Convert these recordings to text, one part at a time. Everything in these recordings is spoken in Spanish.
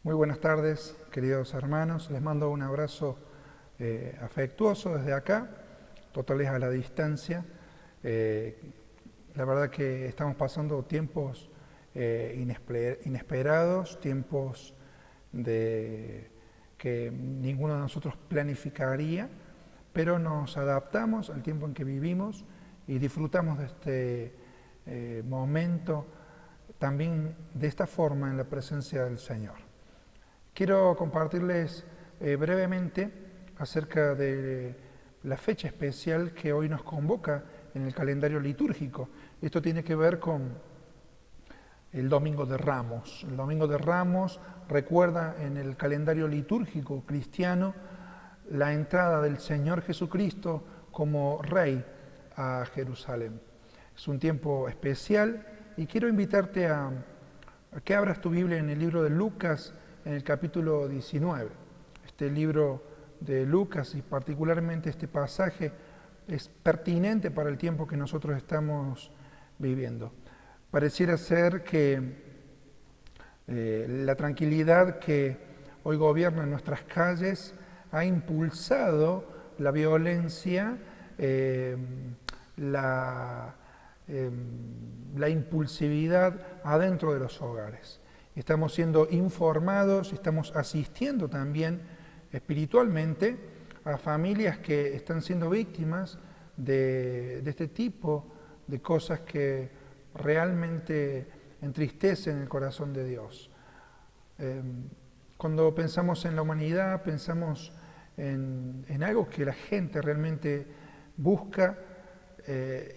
Muy buenas tardes, queridos hermanos. Les mando un abrazo afectuoso desde acá, totales a la distancia. La verdad que estamos pasando tiempos inesperados, tiempos que ninguno de nosotros planificaría, pero nos adaptamos al tiempo en que vivimos y disfrutamos de este momento también de esta forma en la presencia del Señor. Quiero compartirles brevemente acerca de la fecha especial que hoy nos convoca en el calendario litúrgico. Esto tiene que ver con el Domingo de Ramos. El Domingo de Ramos recuerda en el calendario litúrgico cristiano la entrada del Señor Jesucristo como Rey a Jerusalén. Es un tiempo especial y quiero invitarte a que abras tu Biblia en el libro de Lucas, en el capítulo 19. Este libro de Lucas y particularmente este pasaje es pertinente para el tiempo que nosotros estamos viviendo. Pareciera ser que la tranquilidad que hoy gobierna en nuestras calles ha impulsado la violencia, la impulsividad adentro de los hogares. Estamos siendo informados, estamos asistiendo también espiritualmente a familias que están siendo víctimas de este tipo de cosas que realmente entristecen el corazón de Dios. Cuando pensamos en la humanidad, pensamos en algo que la gente realmente busca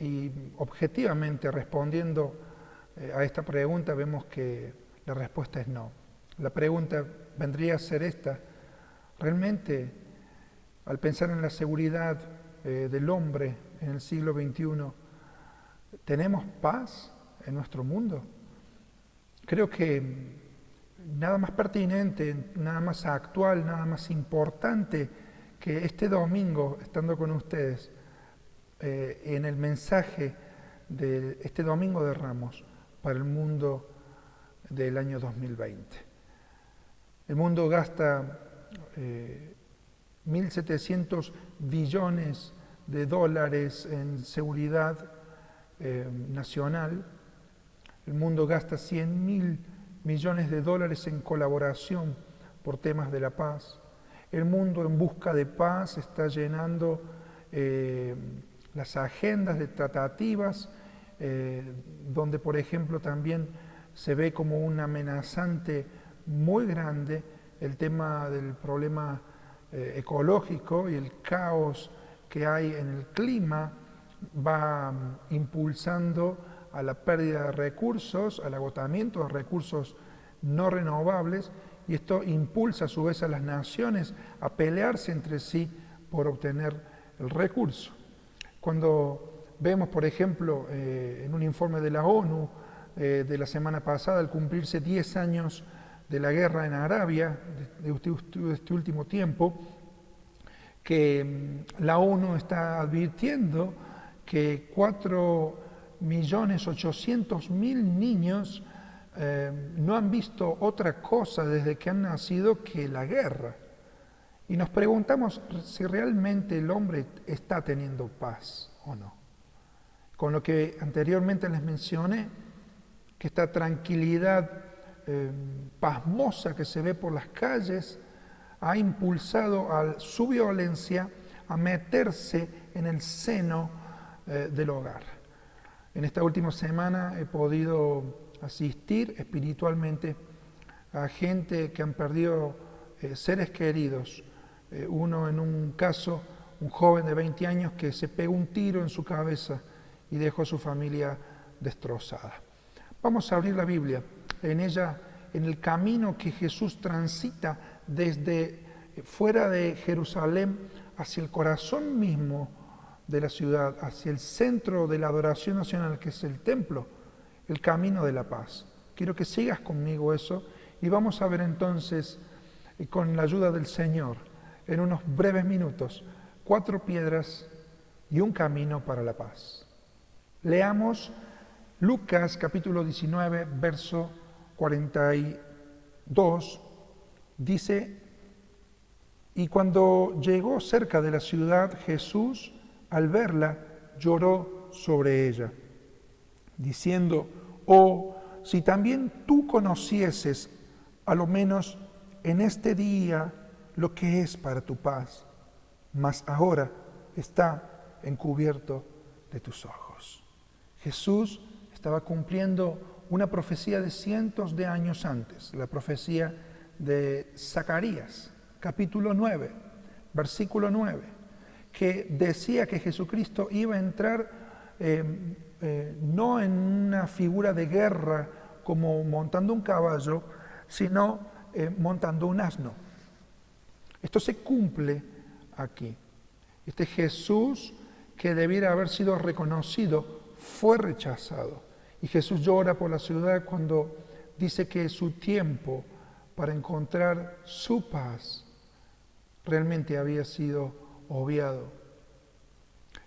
y objetivamente respondiendo a esta pregunta vemos que la respuesta es no. La pregunta vendría a ser esta: ¿realmente al pensar en la seguridad del hombre en el siglo XXI, tenemos paz en nuestro mundo? Creo que nada más pertinente, nada más actual, nada más importante que este domingo, estando con ustedes, en el mensaje de este Domingo de Ramos para el mundo del año 2020. El mundo gasta 1.700 billones de dólares en seguridad nacional. El mundo gasta 100.000 millones de dólares en colaboración por temas de la paz. El mundo en busca de paz está llenando las agendas de tratativas, donde por ejemplo también se ve como un amenazante muy grande el tema del problema ecológico y el caos que hay en el clima va impulsando a la pérdida de recursos, al agotamiento de recursos no renovables, y esto impulsa a su vez a las naciones a pelearse entre sí por obtener el recurso. Cuando vemos, por ejemplo, en un informe de la ONU de la semana pasada, al cumplirse 10 años de la guerra en Arabia, de este último tiempo, que la ONU está advirtiendo que 4.800.000 niños no han visto otra cosa desde que han nacido que la guerra. Y nos preguntamos si realmente el hombre está teniendo paz o no. Con lo que anteriormente les mencioné, que esta tranquilidad pasmosa que se ve por las calles ha impulsado a su violencia a meterse en el seno del hogar. En esta última semana he podido asistir espiritualmente a gente que han perdido seres queridos. Uno en un caso, un joven de 20 años que se pegó un tiro en su cabeza y dejó a su familia destrozada. Vamos a abrir la Biblia. En ella, en el camino que Jesús transita desde fuera de Jerusalén hacia el corazón mismo de la ciudad, hacia el centro de la adoración nacional, que es el templo, el camino de la paz. Quiero que sigas conmigo eso y vamos a ver entonces, con la ayuda del Señor, en unos breves minutos, 4 piedras y un camino para la paz. Leamos Lucas capítulo 19, verso 42 dice, y cuando llegó cerca de la ciudad, Jesús, al verla, lloró sobre ella, diciendo, oh, si también tú conocieses, a lo menos en este día, lo que es para tu paz, mas ahora está encubierto de tus ojos. Jesús estaba cumpliendo una profecía de cientos de años antes, la profecía de Zacarías, capítulo 9, versículo 9, que decía que Jesucristo iba a entrar no en una figura de guerra como montando un caballo, sino montando un asno. Esto se cumple aquí. Este Jesús que debiera haber sido reconocido fue rechazado. Y Jesús llora por la ciudad cuando dice que su tiempo para encontrar su paz realmente había sido obviado.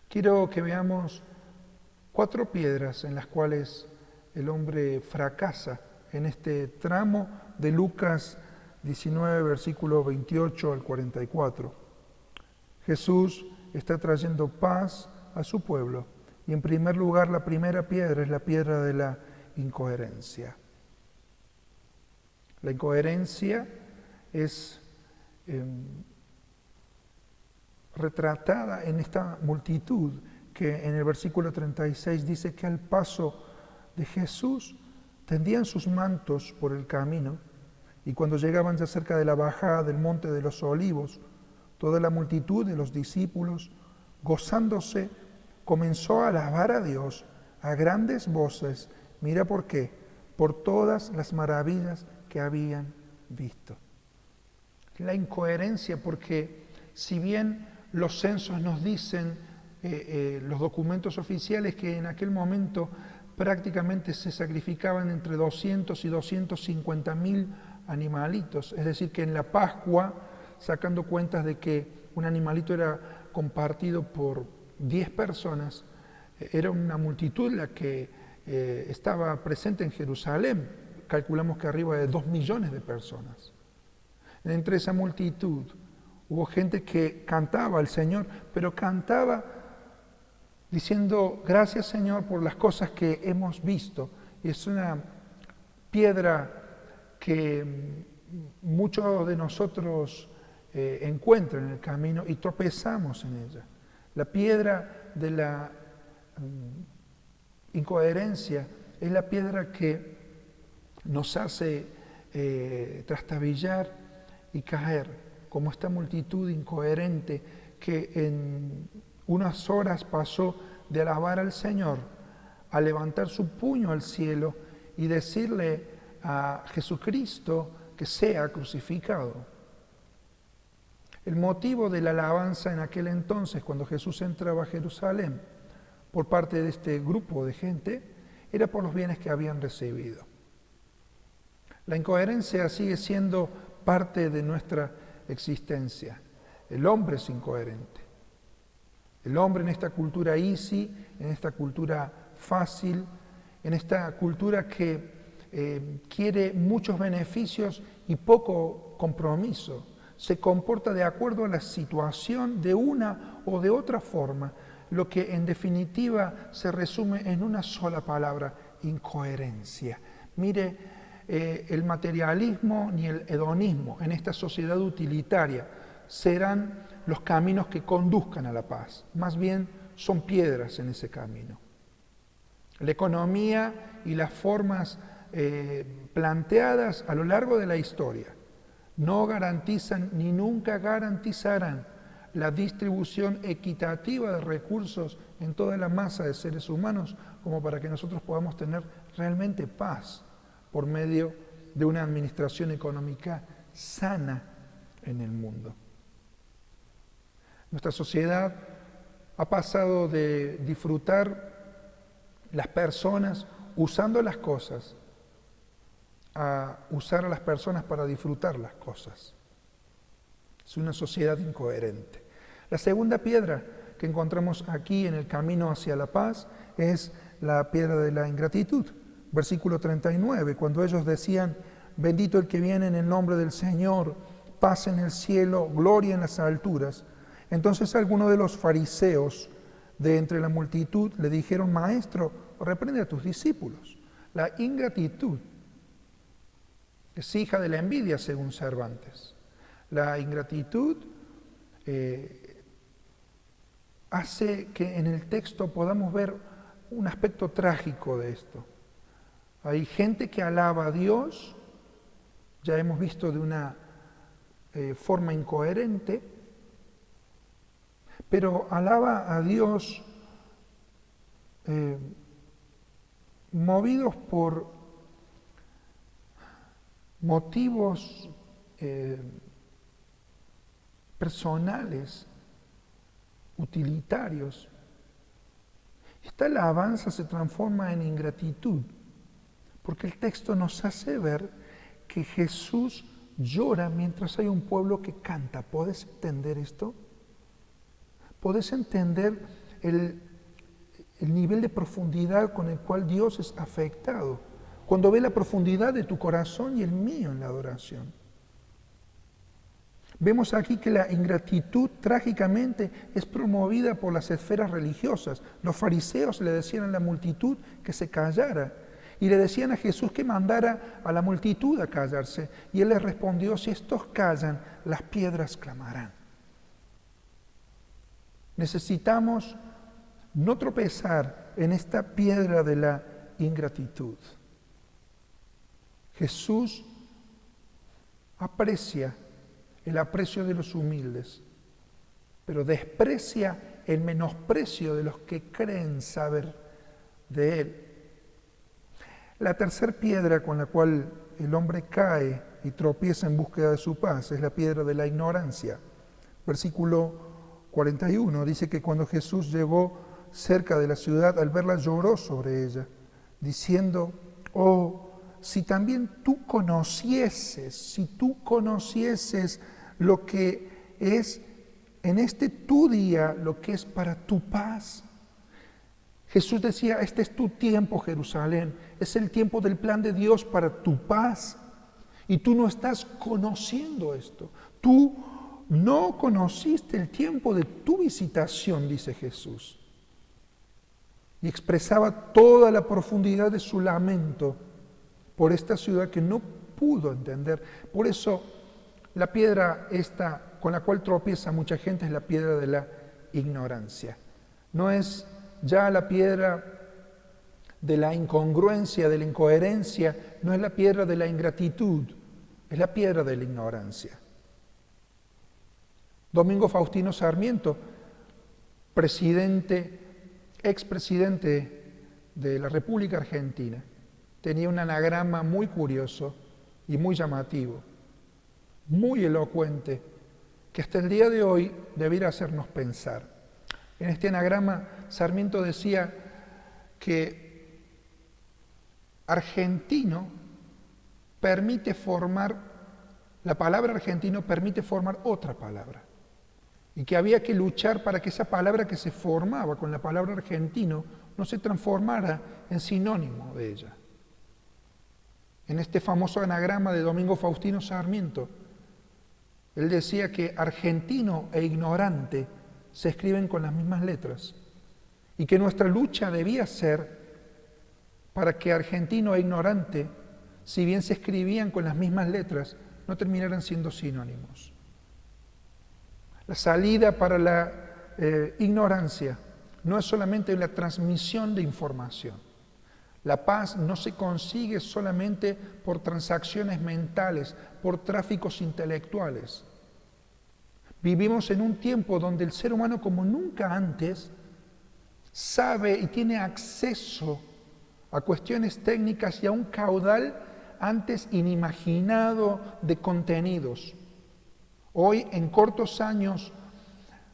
Quiero que veamos 4 piedras en las cuales el hombre fracasa en este tramo de Lucas 19, versículo 28 al 44. Jesús está trayendo paz a su pueblo y en primer lugar la primera piedra es la piedra de la incoherencia. La incoherencia es retratada en esta multitud que en el versículo 36 dice que al paso de Jesús tendían sus mantos por el camino y cuando llegaban ya cerca de la bajada del monte de los olivos, toda la multitud de los discípulos, gozándose, comenzó a alabar a Dios a grandes voces. Mira por qué, por todas las maravillas que habían visto. La incoherencia, porque si bien los censos nos dicen, los documentos oficiales, que en aquel momento prácticamente se sacrificaban entre 200 y 250.000 animalitos, es decir, que en la Pascua, sacando cuentas de que un animalito era compartido por 10 personas, era una multitud la que estaba presente en Jerusalén, calculamos que arriba de 2 millones de personas. Entre esa multitud hubo gente que cantaba al Señor, pero cantaba diciendo, gracias Señor por las cosas que hemos visto. Y es una piedra que muchos de nosotros encuentran en el camino y tropezamos en ella. La piedra de la incoherencia es la piedra que nos hace trastabillar y caer, como esta multitud incoherente que en unas horas pasó de alabar al Señor a levantar su puño al cielo y decirle a Jesucristo que sea crucificado. El motivo de la alabanza en aquel entonces, cuando Jesús entraba a Jerusalén, por parte de este grupo de gente, era por los bienes que habían recibido. La incoherencia sigue siendo parte de nuestra existencia. El hombre es incoherente. El hombre en esta cultura easy, en esta cultura fácil, en esta cultura que quiere muchos beneficios y poco compromiso, se comporta de acuerdo a la situación de una o de otra forma, lo que en definitiva se resume en una sola palabra: incoherencia. Mire, el materialismo ni el hedonismo en esta sociedad utilitaria serán los caminos que conduzcan a la paz, más bien son piedras en ese camino. La economía y las formas planteadas a lo largo de la historia no garantizan ni nunca garantizarán la distribución equitativa de recursos en toda la masa de seres humanos como para que nosotros podamos tener realmente paz por medio de una administración económica sana en el mundo. Nuestra sociedad ha pasado de disfrutar las personas usando las cosas a usar a las personas para disfrutar las cosas. Es una sociedad incoherente. La segunda piedra que encontramos aquí en el camino hacia la paz es la piedra de la ingratitud. Versículo 39, cuando ellos decían, bendito el que viene en el nombre del Señor, paz en el cielo, gloria en las alturas. Entonces algunos de los fariseos de entre la multitud le dijeron: Maestro, reprende a tus discípulos. La ingratitud es hija de la envidia, según Cervantes. La ingratitud hace que en el texto podamos ver un aspecto trágico de esto. Hay gente que alaba a Dios, ya hemos visto de una forma incoherente, pero alaba a Dios movidos por motivos personales, utilitarios. Esta alabanza se transforma en ingratitud, porque el texto nos hace ver que Jesús llora mientras hay un pueblo que canta. ¿Podés entender esto? ¿Podés entender el nivel de profundidad con el cual Dios es afectado? Cuando ve la profundidad de tu corazón y el mío en la adoración. Vemos aquí que la ingratitud trágicamente es promovida por las esferas religiosas. Los fariseos le decían a la multitud que se callara y le decían a Jesús que mandara a la multitud a callarse. Y él les respondió: si estos callan, las piedras clamarán. Necesitamos no tropezar en esta piedra de la ingratitud. Jesús aprecia el aprecio de los humildes, pero desprecia el menosprecio de los que creen saber de Él. La tercera piedra con la cual el hombre cae y tropieza en búsqueda de su paz es la piedra de la ignorancia. Versículo 41 dice que cuando Jesús llegó cerca de la ciudad, al verla lloró sobre ella, diciendo: oh, si también tú conocieses lo que es en este tu día, lo que es para tu paz. Jesús decía: este es tu tiempo, Jerusalén, es el tiempo del plan de Dios para tu paz. Y tú no estás conociendo esto. Tú no conociste el tiempo de tu visitación, dice Jesús. Y expresaba toda la profundidad de su lamento por esta ciudad que no pudo entender. Por eso la piedra esta con la cual tropieza mucha gente es la piedra de la ignorancia. No es ya la piedra de la incongruencia, de la incoherencia, no es la piedra de la ingratitud, es la piedra de la ignorancia. Domingo Faustino Sarmiento, expresidente de la República Argentina, tenía un anagrama muy curioso y muy llamativo, muy elocuente, que hasta el día de hoy debiera hacernos pensar. En este anagrama, Sarmiento decía que argentino permite formar, la palabra argentino permite formar otra palabra, y que había que luchar para que esa palabra que se formaba con la palabra argentino no se transformara en sinónimo de ella. En este famoso anagrama de Domingo Faustino Sarmiento, él decía que argentino e ignorante se escriben con las mismas letras y que nuestra lucha debía ser para que argentino e ignorante, si bien se escribían con las mismas letras, no terminaran siendo sinónimos. La salida para la ignorancia no es solamente la transmisión de información. La paz no se consigue solamente por transacciones mentales, por tráficos intelectuales. Vivimos en un tiempo donde el ser humano, como nunca antes, sabe y tiene acceso a cuestiones técnicas y a un caudal antes inimaginado de contenidos. Hoy, en cortos años,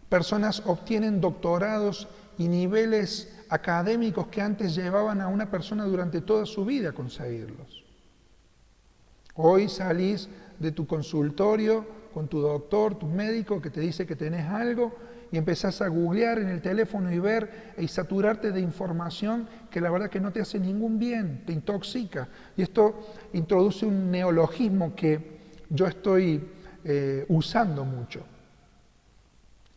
personas obtienen doctorados y niveles académicos que antes llevaban a una persona durante toda su vida a conseguirlos. Hoy salís de tu consultorio con tu doctor, tu médico, que te dice que tenés algo, y empezás a googlear en el teléfono y ver y saturarte de información que la verdad que no te hace ningún bien, te intoxica. Y esto introduce un neologismo que yo estoy usando mucho.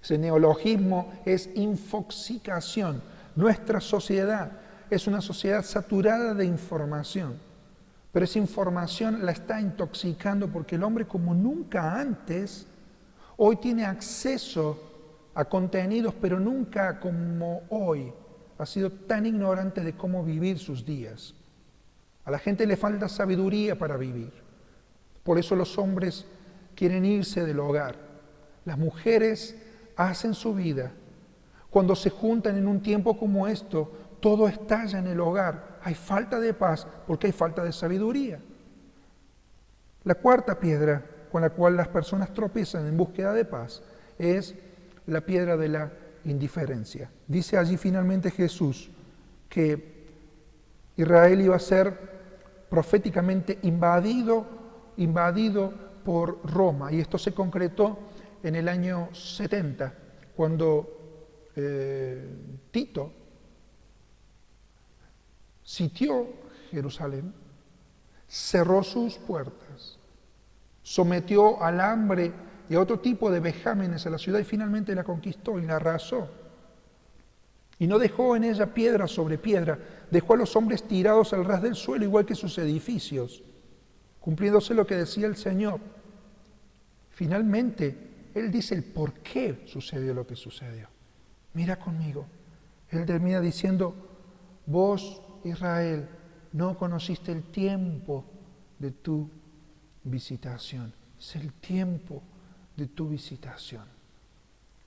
Ese neologismo es infoxicación. Nuestra sociedad es una sociedad saturada de información, pero esa información la está intoxicando porque el hombre, como nunca antes, hoy tiene acceso a contenidos, pero nunca como hoy ha sido tan ignorante de cómo vivir sus días. A la gente le falta sabiduría para vivir. Por eso los hombres quieren irse del hogar. Las mujeres hacen su vida. Cuando se juntan en un tiempo como esto, todo estalla en el hogar. Hay falta de paz porque hay falta de sabiduría. La cuarta piedra con la cual las personas tropiezan en búsqueda de paz es la piedra de la indiferencia. Dice allí finalmente Jesús que Israel iba a ser proféticamente invadido por Roma, y esto se concretó en el año 70, cuando Tito sitió Jerusalén, cerró sus puertas, sometió al hambre y a otro tipo de vejámenes a la ciudad y finalmente la conquistó y la arrasó. Y no dejó en ella piedra sobre piedra, dejó a los hombres tirados al ras del suelo, igual que sus edificios, cumpliéndose lo que decía el Señor. Finalmente, Él dice el por qué sucedió lo que sucedió. Mira conmigo. Él termina diciendo, vos, Israel, no conociste el tiempo de tu visitación. Es el tiempo de tu visitación.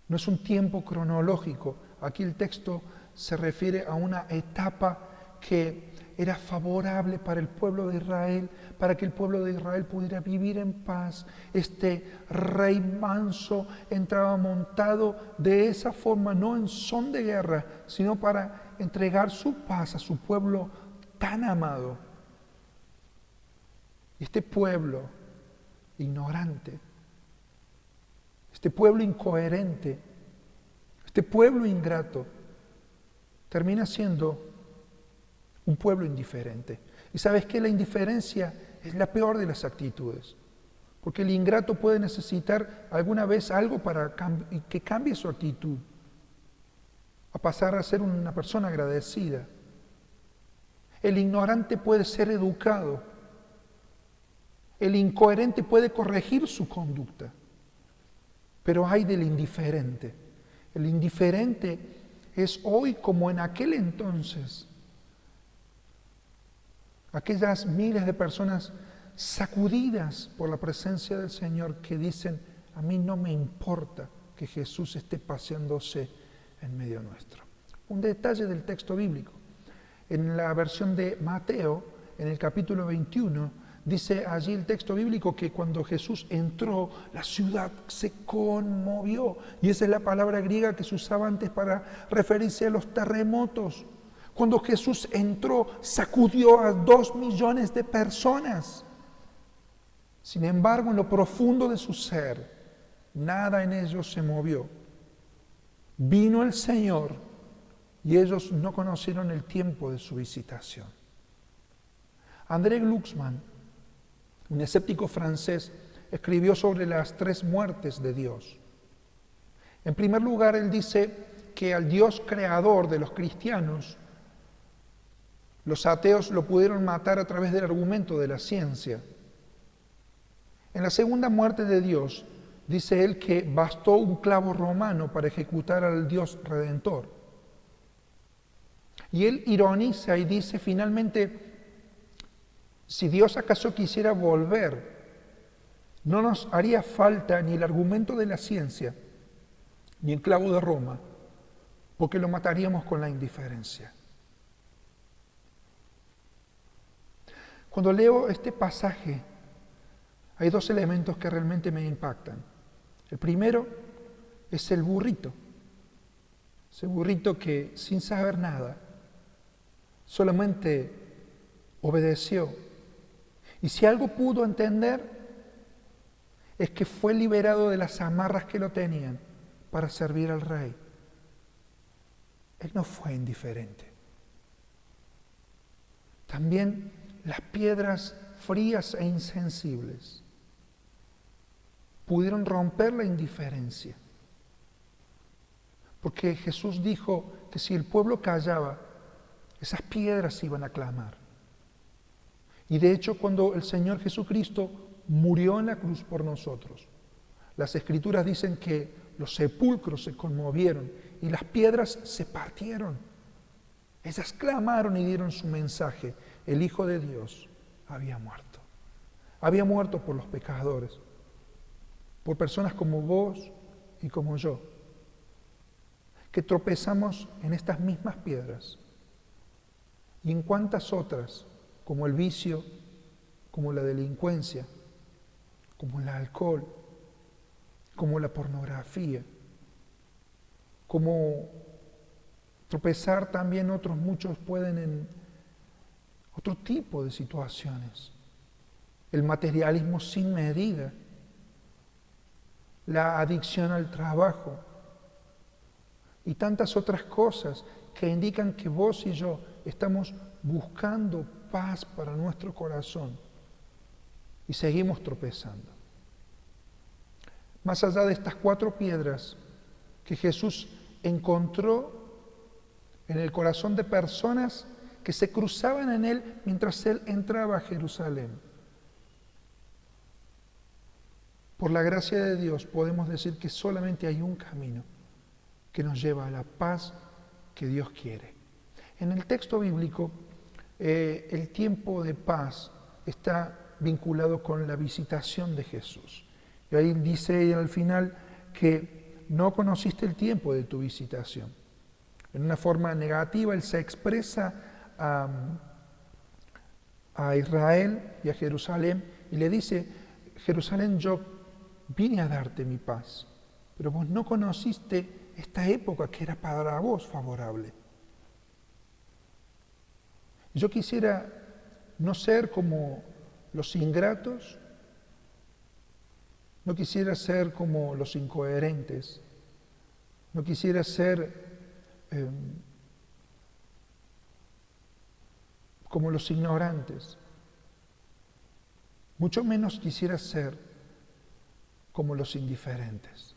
No es un tiempo cronológico. Aquí el texto se refiere a una etapa que era favorable para el pueblo de Israel, para que el pueblo de Israel pudiera vivir en paz. Este rey manso entraba montado de esa forma, no en son de guerra, sino para entregar su paz a su pueblo tan amado. Este pueblo ignorante, este pueblo incoherente, este pueblo ingrato, termina siendo un pueblo indiferente. Y sabes que la indiferencia es la peor de las actitudes, porque el ingrato puede necesitar alguna vez algo para que cambie su actitud, a pasar a ser una persona agradecida. El ignorante puede ser educado, el incoherente puede corregir su conducta, pero hay del indiferente. El indiferente es hoy como en aquel entonces. Aquellas miles de personas sacudidas por la presencia del Señor que dicen, a mí no me importa que Jesús esté paseándose en medio nuestro. Un detalle del texto bíblico. En la versión de Mateo, en el capítulo 21, dice allí el texto bíblico que cuando Jesús entró, la ciudad se conmovió. Y esa es la palabra griega que se usaba antes para referirse a los terremotos. Cuando Jesús entró, sacudió a 2 millones de personas. Sin embargo, en lo profundo de su ser, nada en ellos se movió. Vino el Señor y ellos no conocieron el tiempo de su visitación. André Glucksmann, un escéptico francés, escribió sobre las 3 muertes de Dios. En primer lugar, él dice que al Dios creador de los cristianos, los ateos lo pudieron matar a través del argumento de la ciencia. En la segunda muerte de Dios, dice él que bastó un clavo romano para ejecutar al Dios redentor. Y él ironiza y dice finalmente, si Dios acaso quisiera volver, no nos haría falta ni el argumento de la ciencia, ni el clavo de Roma, porque lo mataríamos con la indiferencia. Cuando leo este pasaje, hay 2 elementos que realmente me impactan. El primero es el burrito. Ese burrito que sin saber nada, solamente obedeció. Y si algo pudo entender, es que fue liberado de las amarras que lo tenían para servir al Rey. Él no fue indiferente. También las piedras frías e insensibles pudieron romper la indiferencia. Porque Jesús dijo que si el pueblo callaba, esas piedras iban a clamar. Y de hecho, cuando el Señor Jesucristo murió en la cruz por nosotros, las Escrituras dicen que los sepulcros se conmovieron y las piedras se partieron. Ellas clamaron y dieron su mensaje. El Hijo de Dios había muerto. Había muerto por los pecadores, por personas como vos y como yo, que tropezamos en estas mismas piedras y en cuantas otras, como el vicio, como la delincuencia, como el alcohol, como la pornografía, como tropezar también otros muchos pueden en otro tipo de situaciones. El materialismo sin medida, la adicción al trabajo y tantas otras cosas que indican que vos y yo estamos buscando paz para nuestro corazón y seguimos tropezando. Más allá de estas 4 piedras que Jesús encontró en el corazón de personas que se cruzaban en Él mientras Él entraba a Jerusalén. Por la gracia de Dios podemos decir que solamente hay un camino que nos lleva a la paz que Dios quiere. En el texto bíblico, el tiempo de paz está vinculado con la visitación de Jesús. Y ahí dice al final que no conociste el tiempo de tu visitación. En una forma negativa, Él se expresa a Israel y a Jerusalén y le dice: Jerusalén, yo vine a darte mi paz, pero vos no conociste esta época que era para vos favorable. Yo quisiera no ser como los ingratos, no quisiera ser como los incoherentes, no quisiera ser como los ignorantes, mucho menos quisiera ser como los indiferentes,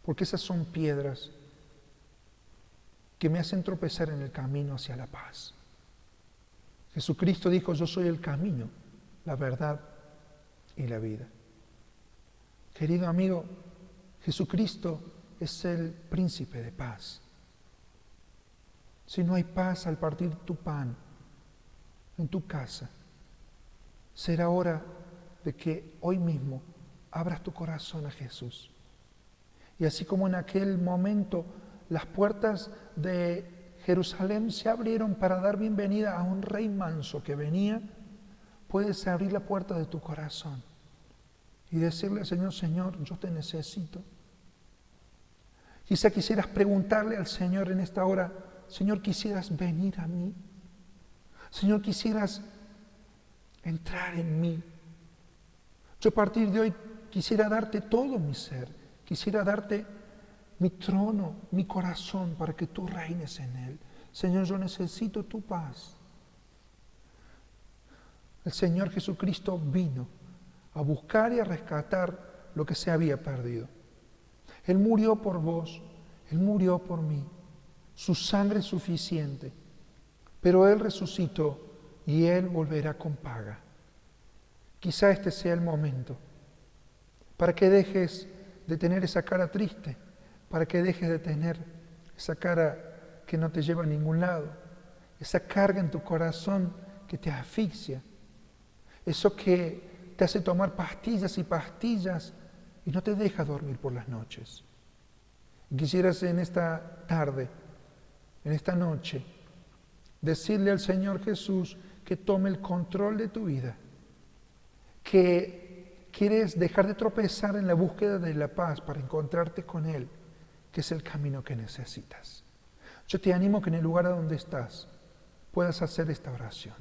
porque esas son piedras que me hacen tropezar en el camino hacia la paz. Jesucristo dijo: yo soy el camino, la verdad y la vida. Querido amigo, Jesucristo es el príncipe de paz. Si no hay paz al partir tu pan en tu casa, será hora de que hoy mismo abras tu corazón a Jesús. Y así como en aquel momento las puertas de Jerusalén se abrieron para dar bienvenida a un rey manso que venía, puedes abrir la puerta de tu corazón y decirle al Señor: Señor, yo te necesito. Quizá quisieras preguntarle al Señor en esta hora: Señor, quisieras venir a mí. Señor, quisieras entrar en mí. Yo a partir de hoy quisiera darte todo mi ser. Quisiera darte mi trono, mi corazón, para que tú reines en él. Señor, yo necesito tu paz. El Señor Jesucristo vino a buscar y a rescatar lo que se había perdido. Él murió por vos, Él murió por mí. Su sangre es suficiente, pero Él resucitó y Él volverá con paga. Quizá este sea el momento para que dejes de tener esa cara triste, para que dejes de tener esa cara que no te lleva a ningún lado, esa carga en tu corazón que te asfixia, eso que te hace tomar pastillas y pastillas y no te deja dormir por las noches. Quisieras en esta tarde, en esta noche, decirle al Señor Jesús que tome el control de tu vida, que quieres dejar de tropezar en la búsqueda de la paz para encontrarte con Él, que es el camino que necesitas. Yo te animo que en el lugar donde estás puedas hacer esta oración.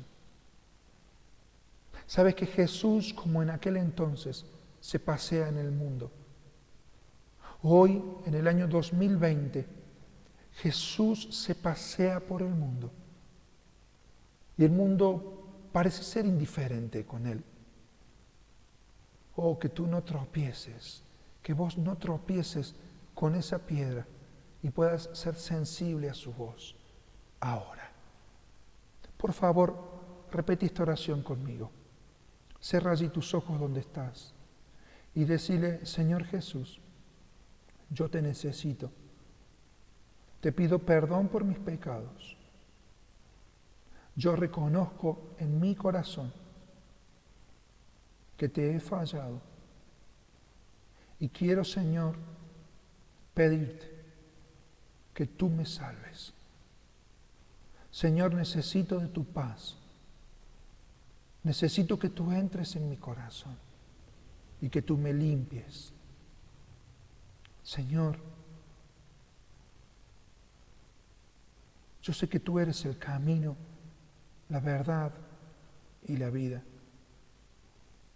Sabes que Jesús, como en aquel entonces, se pasea en el mundo. Hoy, en el año 2020, Jesús se pasea por el mundo y el mundo parece ser indiferente con Él. Oh, que tú no tropieces, que vos no tropieces con esa piedra y puedas ser sensible a su voz ahora. Por favor, repite esta oración conmigo. Cierra allí tus ojos donde estás y decile: Señor Jesús, yo te necesito. Te pido perdón por mis pecados. Yo reconozco en mi corazón que te he fallado. Y quiero, Señor, pedirte que tú me salves. Señor, necesito de tu paz. Necesito que tú entres en mi corazón y que tú me limpies. Señor, yo sé que tú eres el camino, la verdad y la vida.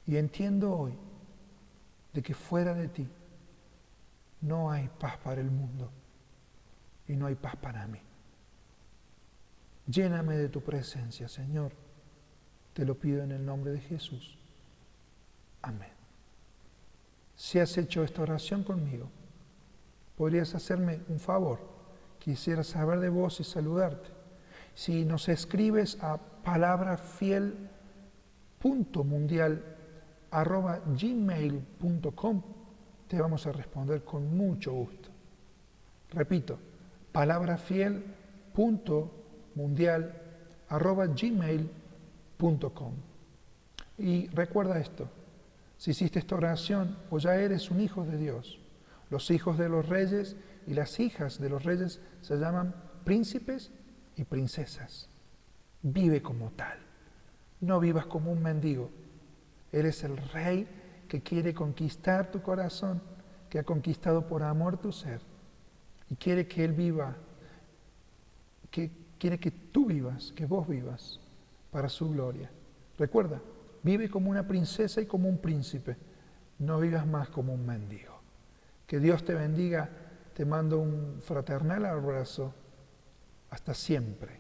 Y entiendo hoy de que fuera de ti no hay paz para el mundo y no hay paz para mí. Lléname de tu presencia, Señor. Te lo pido en el nombre de Jesús. Amén. Si has hecho esta oración conmigo, ¿podrías hacerme un favor? Quisiera saber de vos y saludarte. Si nos escribes a palabrafiel.mundial@gmail.com, te vamos a responder con mucho gusto. Repito, palabrafiel.mundial@gmail.com. Y recuerda esto: si hiciste esta oración, pues ya eres un hijo de Dios. Los hijos de los reyes y las hijas de los reyes se llaman príncipes y princesas. Vive como tal. No vivas como un mendigo. Eres el rey que quiere conquistar tu corazón, que ha conquistado por amor tu ser. Y quiere que Él viva, quiere que tú vivas, que vos vivas para su gloria. Recuerda, vive como una princesa y como un príncipe. No vivas más como un mendigo. Que Dios te bendiga. Te mando un fraternal abrazo. Hasta siempre.